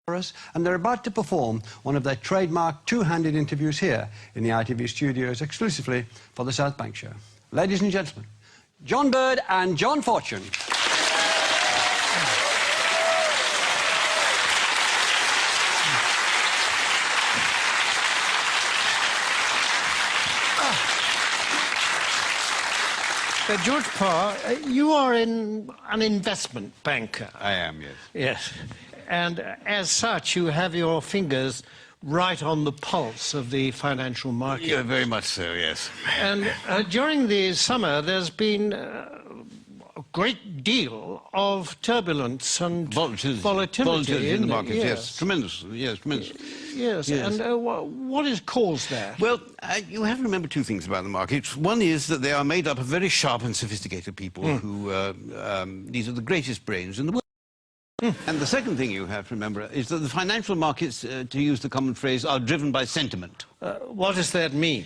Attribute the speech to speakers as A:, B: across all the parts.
A: and they're about to perform one of their trademark two-handed interviews here in the ITV studios exclusively for the South Bank Show. Ladies and gentlemen, John Bird and John Fortune.
B: George Parr, you are an investment banker.
C: I am, yes.
B: Yes. And as such, you have your fingers right on the pulse of the financial market.
C: Yeah, very much so, yes.
B: And during the summer, there's been a great deal of turbulence and volatility
C: in the market, yes. Tremendous, yes, tremendous.
B: Yes, and what has caused that?
C: Well, you have to remember two things about the markets. One is that they are made up of very sharp and sophisticated people who, these are the greatest brains in the world. And the second thing you have to remember is that the financial markets, to use the common phrase, are driven by sentiment.
B: What does that mean?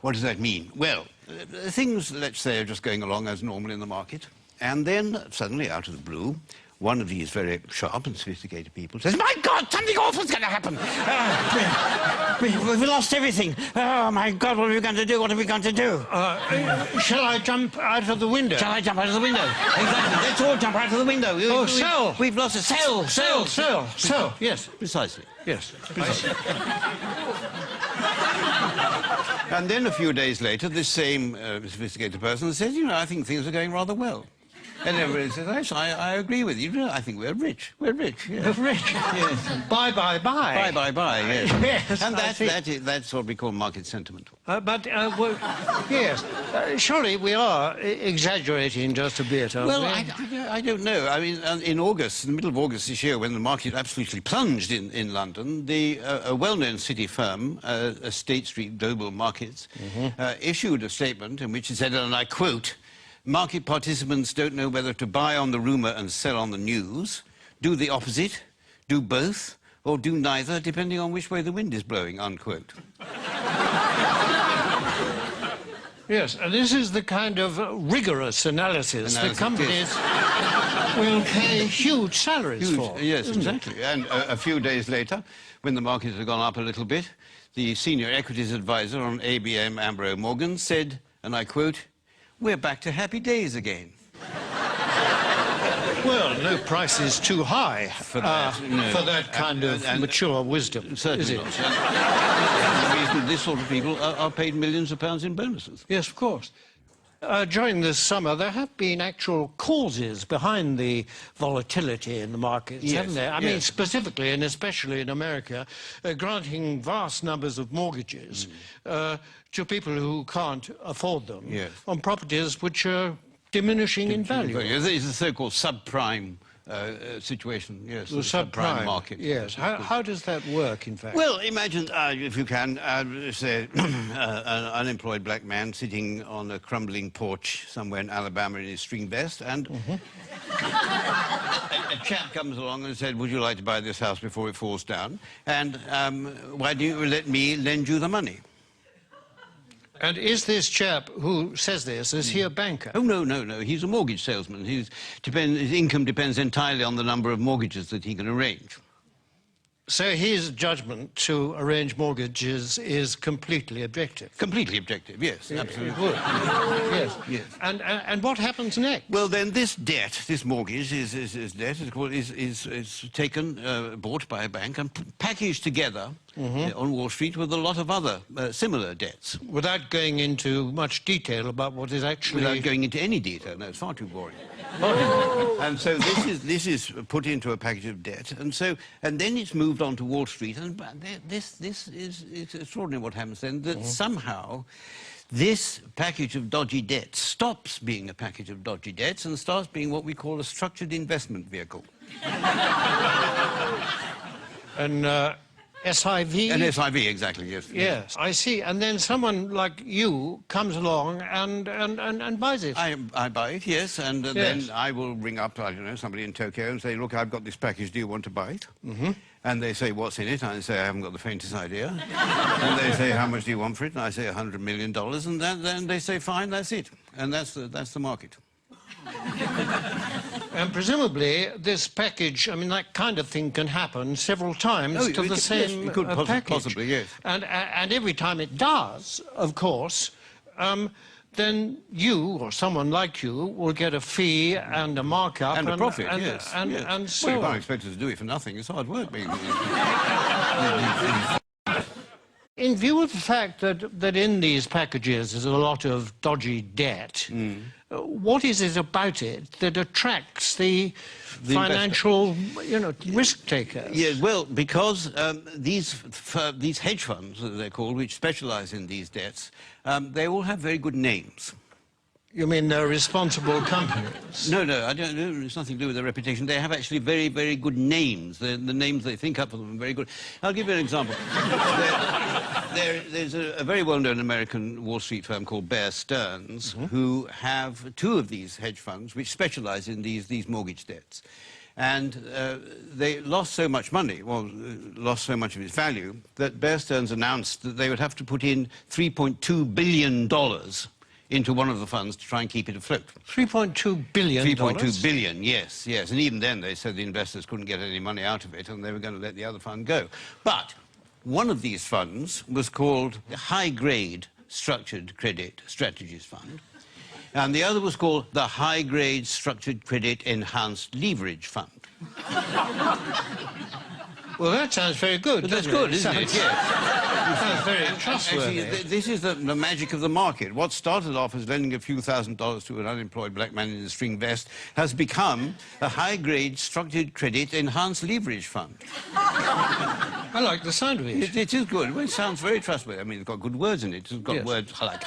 C: What does that mean? Well, things, let's say, are just going along as normal in the market, and then suddenly, out of the blue, one of these very sharp and sophisticated people says, "My God, something awful's going to happen! We've lost everything! Oh, my God, what are we going to do? What are we going to do?"
B: Shall I jump out of the window?
C: Shall I jump out of the window? Exactly. Let's all jump out of the window.
B: Sell!
C: We've lost a sell!
B: Sell! Yes.
C: Precisely.
B: Yes. Precisely.
C: And then a few days later, this same sophisticated person says, "You know, I think things are going rather well." And everybody says, "Yes, I agree with you. I think we're rich. We're rich. Yes.
B: We're rich. Yes. Buy.
C: Buy, yes.
B: Yes,
C: and that's what we call market sentiment.
B: Yes. Surely we are exaggerating just a bit, aren't
C: well,
B: we?
C: I don't know. I mean, in August, in the middle of August this year, when the market absolutely plunged in London, a well-known city firm, State Street Global Markets, issued a statement in which it said, and I quote, "Market participants don't know whether to buy on the rumour and sell on the news, do the opposite, do both, or do neither, depending on which way the wind is blowing," unquote.
B: Yes, and this is the kind of rigorous analysis that companies will pay huge salaries for.
C: Yes, exactly. And a few days later, when the markets had gone up a little bit, the senior equities advisor on ABM AMRO Morgan said, and I quote, "We're back to happy days again."
B: Well, no price is too high for that kind of mature wisdom,
C: certainly
B: is it?
C: The reason this sort of people are paid millions of pounds in bonuses.
B: Yes, of course. During this summer, there have been actual causes behind the volatility in the markets, haven't there? I mean, specifically and especially in America, granting vast numbers of mortgages to people who can't afford them on properties which are diminishing in value.
C: It's the so-called subprime situation, yes.
B: The subprime
C: market.
B: Yes. How does that work, in fact?
C: Well, imagine, if you can, say, an unemployed black man sitting on a crumbling porch somewhere in Alabama in his string vest, and a chap comes along and said, "Would you like to buy this house before it falls down? And why do you let me lend you the money?"
B: And is this chap who says this, is he a banker?
C: Oh, no. He's a mortgage salesman. His income depends entirely on the number of mortgages that he can arrange.
B: So his judgment to arrange mortgages is completely objective?
C: Completely objective, yes, absolutely.
B: It would. Yes. And what happens next?
C: Well, then this debt, this mortgage, is taken, bought by a bank and packaged together on Wall Street with a lot of other similar debts.
B: Without going into much detail about what is actually...
C: Without going into any detail, no, it's far too boring. And so this is put into a package of debt, and then it's moved on to Wall Street, and this is extraordinary what happens then, that somehow this package of dodgy debts stops being a package of dodgy debts and starts being what we call a structured investment vehicle.
B: And SIV?
C: An SIV, exactly, yes.
B: Yes, I see. And then someone like you comes along and buys it.
C: I buy it, yes, and then I will ring up, I don't know, somebody in Tokyo and say, "Look, I've got this package, do you want to buy it?" And they say, "What's in it?" And I say, "I haven't got the faintest idea." And they say, "How much do you want for it?" And I say, $100 million. And then they say, "Fine, that's it." And that's the market.
B: And presumably this package, I mean, that kind of thing can happen several times to the same
C: yes, it could
B: package.
C: possibly, yes.
B: And every time it does, of course, then you, or someone like you, will get a fee and a markup.
C: And a profit, yes.
B: And so
C: well, you
B: on.
C: can't expect us to do it for nothing. It's hard work.
B: In view of the fact that in these packages there's a lot of dodgy debt, what is it about it that attracts the financial, risk takers?
C: Yeah, well, because these hedge funds, as they're called, which specialise in these debts, they all have very good names.
B: You mean they're responsible companies?
C: No, I don't. It's nothing to do with their reputation. They have actually very, very good names. The names they think up for them are very good. I'll give you an example. There's a very well-known American Wall Street firm called Bear Stearns, who have two of these hedge funds which specialise in these mortgage debts. And they lost so much money, lost so much of its value, that Bear Stearns announced that they would have to put in $3.2 billion into one of the funds to try and keep it afloat.
B: $3.2 billion?
C: 3.2 billion, yes. And even then they said the investors couldn't get any money out of it and they were going to let the other fund go. But one of these funds was called the High Grade Structured Credit Strategies Fund, and the other was called the High Grade Structured Credit Enhanced Leverage Fund.
B: Well, that sounds very good.
C: But that's good, isn't it?
B: It sounds very trustworthy.
C: Actually, this is the magic of the market. What started off as lending a few $1,000s to an unemployed black man in a string vest has become a high-grade structured credit enhanced leverage fund.
B: I like the sound of it.
C: It is good. Well, it sounds very trustworthy. I mean, it's got good words in it. It's got words like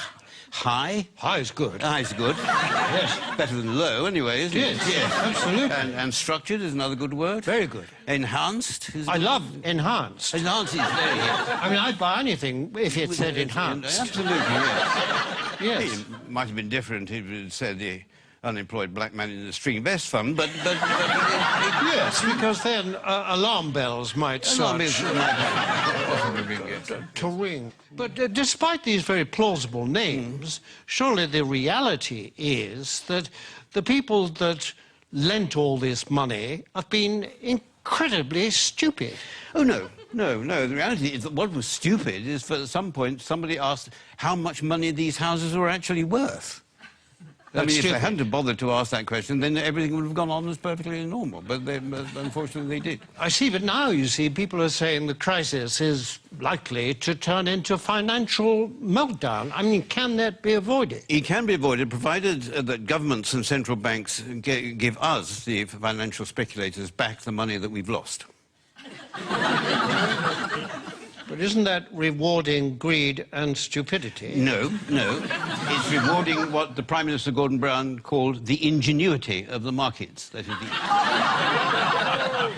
C: high.
B: High is good.
C: High is good.
B: Yes.
C: Better than low, anyway, isn't it?
B: Yes, absolutely.
C: And structured is another good word.
B: Very good.
C: Enhanced is...
B: I love enhanced.
C: Enhanced is very...
B: I mean, I'd buy anything if it said enhanced.
C: Absolutely, yes.
B: Yes.
C: It might have been different if it said the unemployed black man in the string vest fund, but
B: yes, because then alarm bells might start to ring. But despite these very plausible names, surely the reality is that the people that lent all this money have been incredibly stupid.
C: Oh, no. The reality is that what was stupid is, for at some point, somebody asked how much money these houses were actually worth. I mean, if they hadn't bothered to ask that question, then everything would have gone on as perfectly normal. But unfortunately, they did.
B: I see, but now, you see, people are saying the crisis is likely to turn into financial meltdown. I mean, can that be avoided?
C: It can be avoided, provided that governments and central banks give us, the financial speculators, back the money that we've lost.
B: But isn't that rewarding greed and stupidity?
C: No. It's rewarding what the Prime Minister Gordon Brown called the ingenuity of the markets. That is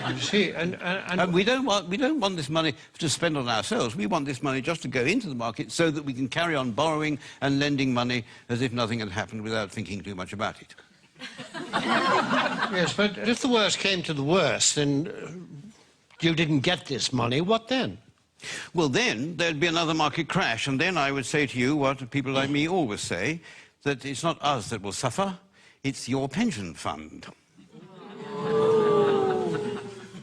B: You see, and
C: we don't want this money to spend on ourselves. We want this money just to go into the market so that we can carry on borrowing and lending money as if nothing had happened without thinking too much about it.
B: Yes, but if the worst came to the worst and you didn't get this money, what then?
C: Well, then there'd be another market crash, and then I would say to you what people like me always say, that it's not us that will suffer, it's your pension fund.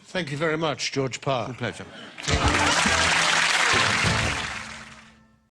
B: Thank you very much, George Parr.
C: A pleasure.